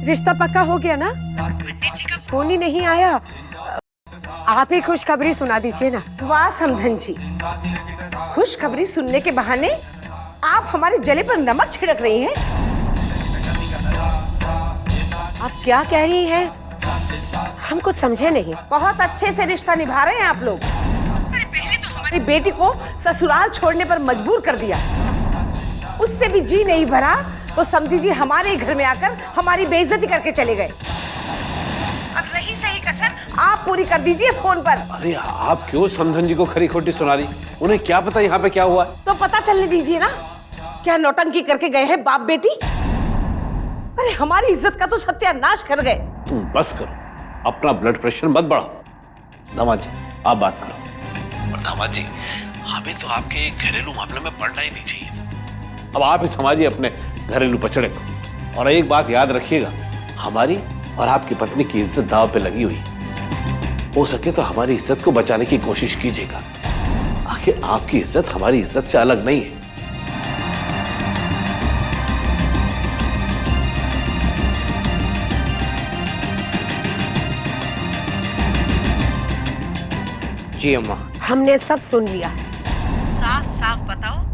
रिश्ता पक्का हो गया ना? पंडित जी का फोन ही नहीं आया। आप ही खुशखबरी सुना दीजिए ना। वाह समधन जी, खुशखबरी सुनने के बहाने आप हमारे जले पर नमक छिड़क रही हैं। आप क्या कह रही हैं? हम कुछ समझे नहीं। बहुत अच्छे से रिश्ता निभा रहे हैं आप लोग। अरे पहले तो हमारी बेटी को ससुराल छोड़ने पर मजबूर कर दिया, उससे भी जी नहीं भरा तो समझी जी हमारे घर में आकर हमारी बेइज्जती करके चले गए। अब रही सही कसर आप पूरी कर दीजिए फोन पर। अरे आप क्यों समधन जी को खरी खोटी सुना रही? उन्हें क्या पता यहाँ पे क्या हुआ? तो पता चलने दीजिए ना, क्या नौटंकी करके गए हैं बाप बेटी। अरे हमारी इज्जत का तो सत्यानाश कर गए। तुम बस करो, अपना ब्लड प्रेशर मत बढ़ाओ। दामाद जी आप बात करो। और दामाद जी हमें तो आपके घरेलू मामले में पड़ना ही नहीं चाहिए था। अब आप ही संभालिए अपने घरेलू पचड़े को। और एक बात याद रखिएगा, हमारी और आपकी पत्नी की इज्जत दांव पे लगी हुई। हो सके तो हमारी इज्जत को बचाने की कोशिश कीजिएगा। आखिर आपकी इज्जत हमारी इज्जत से अलग नहीं है। जी अम्मा। हमने सब सुन लिया। साफ साफ बताओ,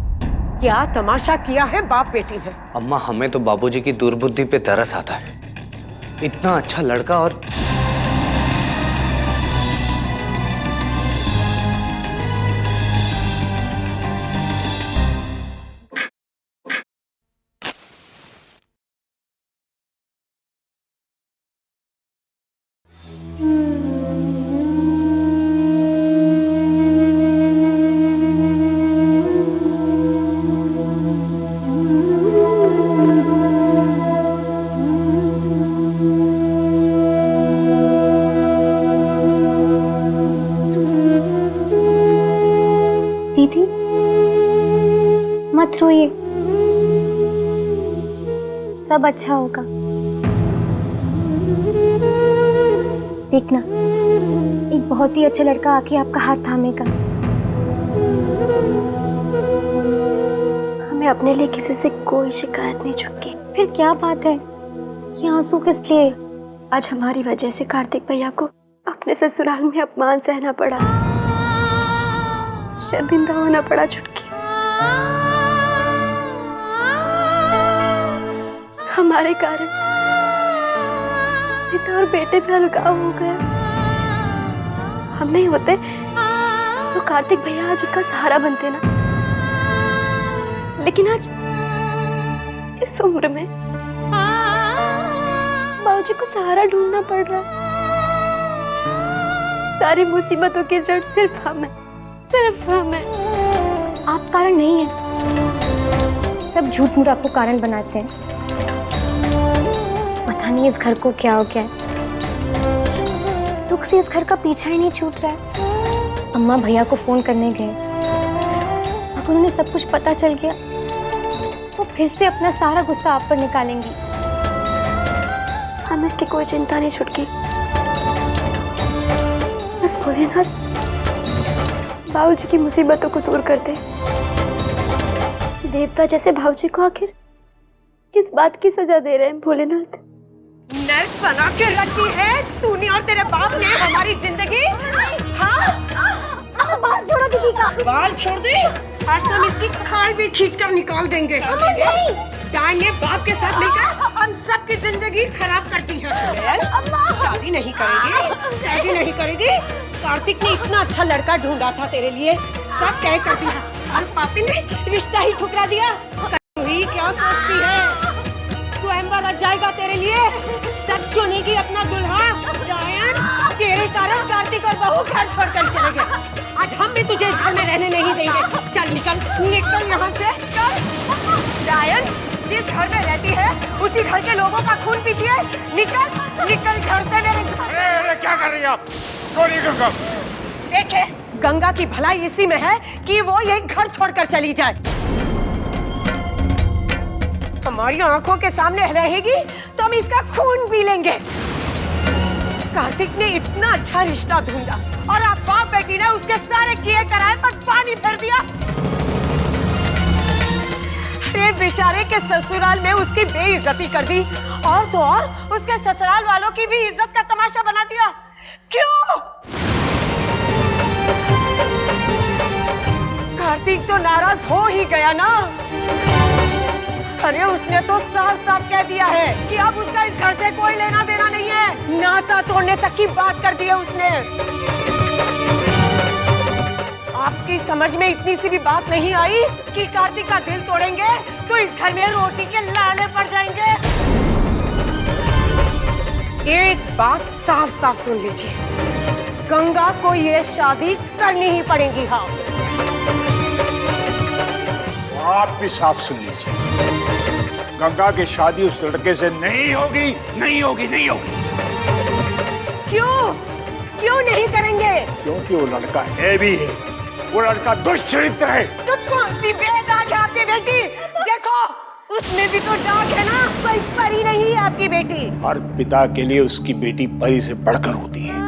क्या तमाशा किया है बाप बेटी ने? अम्मा हमें तो बाबूजी की दुर्बुद्धि पे तरस आता है। इतना अच्छा लड़का और दीदी मत रोइए, सब अच्छा होगा। देखना एक बहुत ही अच्छा लड़का आके आपका हाथ थामेगा। हमें अपने लिए किसी से कोई शिकायत नहीं छुटकी। फिर क्या बात है, ये आंसू किस लिए? आज हमारी वजह से कार्तिक भैया को अपने ससुराल में अपमान सहना पड़ा, शर्मिंदा होना पड़ा छुटकी। हमारे कारण पिता और बेटे पे अलगाव हो गया। हम नहीं होते तो कार्तिक भैया आज उनका सहारा बनते ना। लेकिन आज इस उम्र में बाबूजी को सहारा ढूंढना पड़ रहा है। सारी मुसीबतों की जड़ सिर्फ हम है, सिर्फ हम है। आप कारण नहीं है, सब झूठ मूठ आपको कारण बनाते हैं। पता नहीं इस घर को क्या हो गया है, दुख से इस घर का पीछा ही नहीं छूट रहा है। अम्मा भैया को फोन करने गए, अब उन्हें सब कुछ पता चल गया, वो फिर से अपना सारा गुस्सा आप पर निकालेंगी। हमें इसकी कोई चिंता नहीं छुटकी। बस भोलेनाथ बाबूजी की मुसीबतों को दूर कर दे। देवता जैसे बाबूजी को आखिर किस बात की सजा दे रहे हैं भोलेनाथ? नर्क बना के रखी है तूने और तेरे बाप ने हमारी जिंदगी। हाँ? बाल छोड़ो दीदी का। बाल छोड़ दे, आज तो हम इसकी खाल भी खींच कर निकाल देंगे। दाएं बाप के साथ मिलकर हम सबकी जिंदगी खराब करती है। शादी नहीं करेगी, शादी नहीं करेगी। कार्तिक ने इतना अच्छा लड़का ढूंढा था तेरे लिए, सब तय कर दिया और पापी ने रिश्ता ही ठुकरा दिया। तू ही क्या सोचती है? स्वयंवर रच जाएगा तेरे लिए, तब चुनेगी अपना दूल्हा। जायन, तेरे कारण कार्तिक और बहू घर छोड़कर चले गए। आज हम भी तुझे इस घर में रहने नहीं देंगे। चल निकल, निकल यहाँ से। जायन, जिस घर में रहती है उसी घर के लोगों का खून पीती है। निकल, निकल घर से मेरे घर। क्या कर रही हैं आप? छोड़िए गंगा। देखे, गंगा की भलाई इसी में है कि वो ये घर छोड़कर चली जाए। हमारी आंखों के सामने रहेगी तो हम इसका खून पी लेंगे। कार्तिक ने इतना अच्छा रिश्ता ढूंढा और आप बाप बेटी ने उसके सारे किए कराए पर पानी भर दिया। अरे बेचारे के ससुराल में उसकी बेइज्जती कर दी और तो और उसके ससुराल वालों की भी इज्जत का तमाशा बना दिया। क्यों? कार्तिक तो नाराज हो ही गया ना। अरे उसने तो साफ साफ कह दिया है कि अब उसका इस घर से कोई लेना देना नहीं है। नाता तोड़ने तक की बात कर दी है उसने। आपकी समझ में इतनी सी भी बात नहीं आई कि कार्तिक का दिल तोड़ेंगे तो इस घर में रोटी के लाले पड़ जाएंगे। एक बात साफ साफ सुन लीजिए, गंगा को ये शादी करनी ही पड़ेगी। हाँ, आप भी साफ सुन लीजिए, गंगा की शादी उस लड़के से नहीं होगी, नहीं होगी, नहीं होगी। क्यों? क्यों नहीं करेंगे? क्योंकि वो लड़का है भी है, वो लड़का दुष्चरित्र है। तो कौन सी बेदाग है आपकी बेटी? देखो, उसमें भी तो दाग है ना, कोई परी नहीं है आपकी बेटी। हर पिता के लिए उसकी बेटी परी से बढ़कर होती है।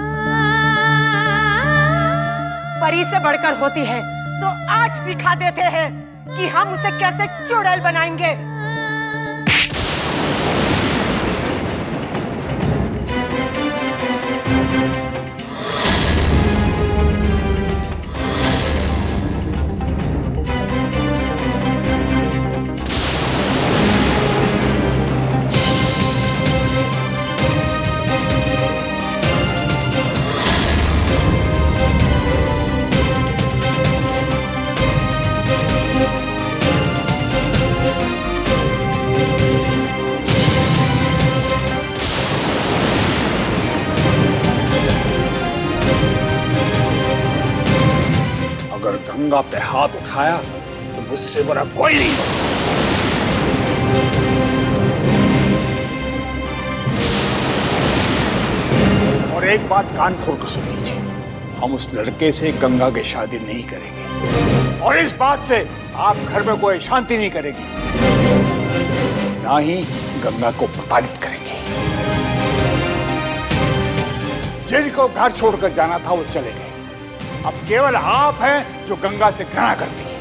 परी से बढ़कर होती है तो आज दिखा देते हैं कि हम उसे कैसे चुड़ैल बनाएंगे। गंगा पे हाथ उठाया तो मुझसे बड़ा कोई नहीं। और एक बात कान खोल कर सुन लीजिए, हम उस लड़के से गंगा की शादी नहीं करेंगे और इस बात से आप घर में कोई शांति नहीं करेगी, ना ही गंगा को प्रताड़ित करेंगे। जिनको घर छोड़कर जाना था वो चले गए, अब केवल आप हैं जो गंगा से घृणा करती है।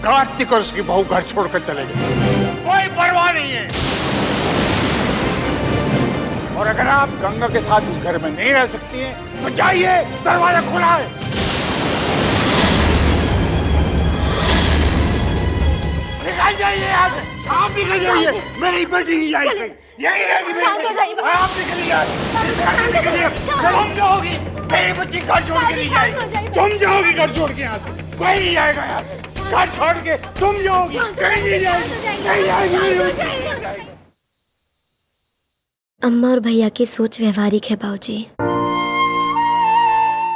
कार्तिक और उसकी बहू घर छोड़कर चले गए, कोई परवाह नहीं है। और अगर आप गंगा के साथ इस घर में नहीं रह सकती हैं तो जाइए, दरवाजा खुला है। निकल जाइए यहाँ से, आप निकल जाइए, मेरी बेटी नहीं जाएगी, यही रहेगी मेरी बेटी। आप निकलिए, तुम जाओगी, मेरी बच्ची घर छोड़ के नहीं जाएगी, तुम जाओगी घर छोड़ के यहाँ से, कोई नहीं जाएगा यहाँ से, घर छोड़ के तुम जाओगी, कहीं नहीं जाएगी, नहीं जाएगी। अम्मा और भैया की सोच व्यवहारिक है बाबूजी।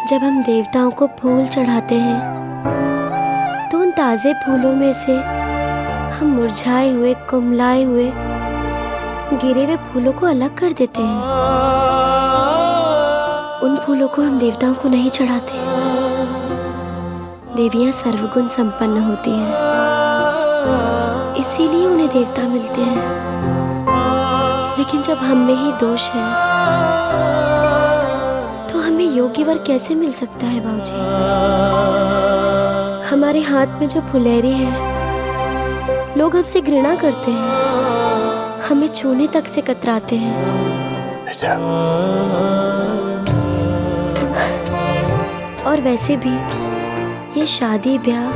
जब हम देवताओं को फूल चढ़ाते हैं तो उन ताजे फूलों में से हम मुरझाए हुए, कुमलाए हुए, गिरे हुए फूलों को अलग कर देते हैं। उन फूलों को हम देवताओं को नहीं चढ़ाते। देवियां सर्वगुण संपन्न होती हैं, इसीलिए उन्हें देवता मिलते हैं। लेकिन जब हम में ही दोष है तो हमें योग्य वर कैसे मिल सकता है बाबूजी? हमारे हाथ में जो फुलेरी है, लोग हमसे घृणा करते हैं, हमें छूने तक से कतराते हैं। और वैसे भी ये शादी ब्याह,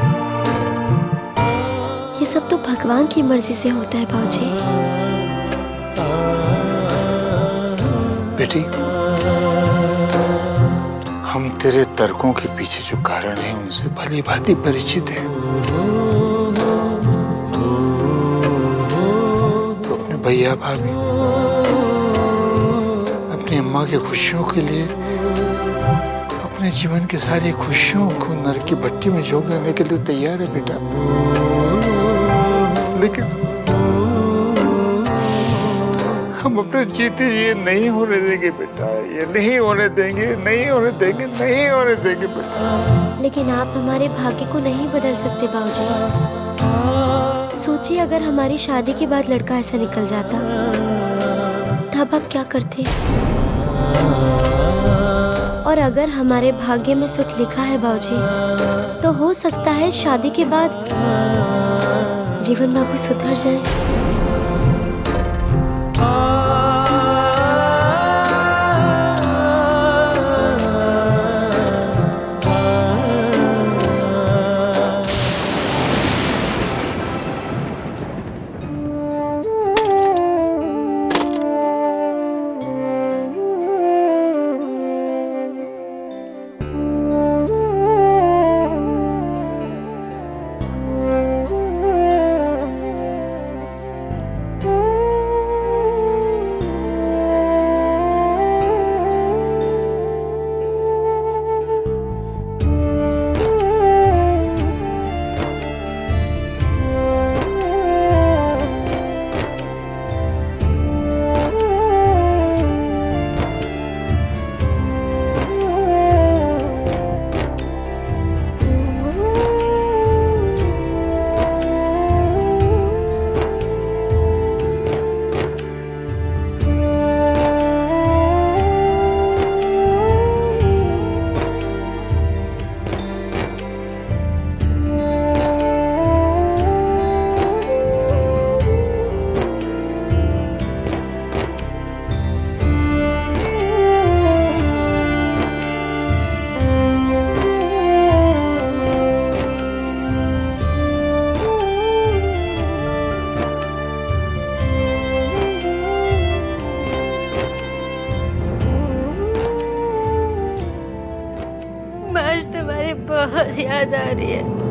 ये सब तो भगवान की मर्जी से होता है बाबूजी। बेटी, हम तेरे तर्कों के पीछे जो कारण है उनसे भली भांति परिचित है। तो अपने भैया भाभी, अपनी अम्मा की खुशियों के लिए अपने जीवन की सारी खुशियों को नरक की भट्टी में झोंक देने के लिए तैयार है बेटा। लेकिन हम अपने जीते जी नहीं होने देंगे बेटा, ये नहीं होने देंगे, नहीं होने देंगे, नहीं होने देंगे बेटा। लेकिन आप हमारे भाग्य को नहीं बदल सकते बाबूजी। सोचिए अगर हमारी शादी के बाद लड़का ऐसा निकल जाता तब आप क्या करते? और अगर हमारे भाग्य में सुख लिखा है बाबूजी, तो हो सकता है शादी के बाद जीवन बाबू सुधर जाए। आज तुम्हारी बहुत याद आ रही है।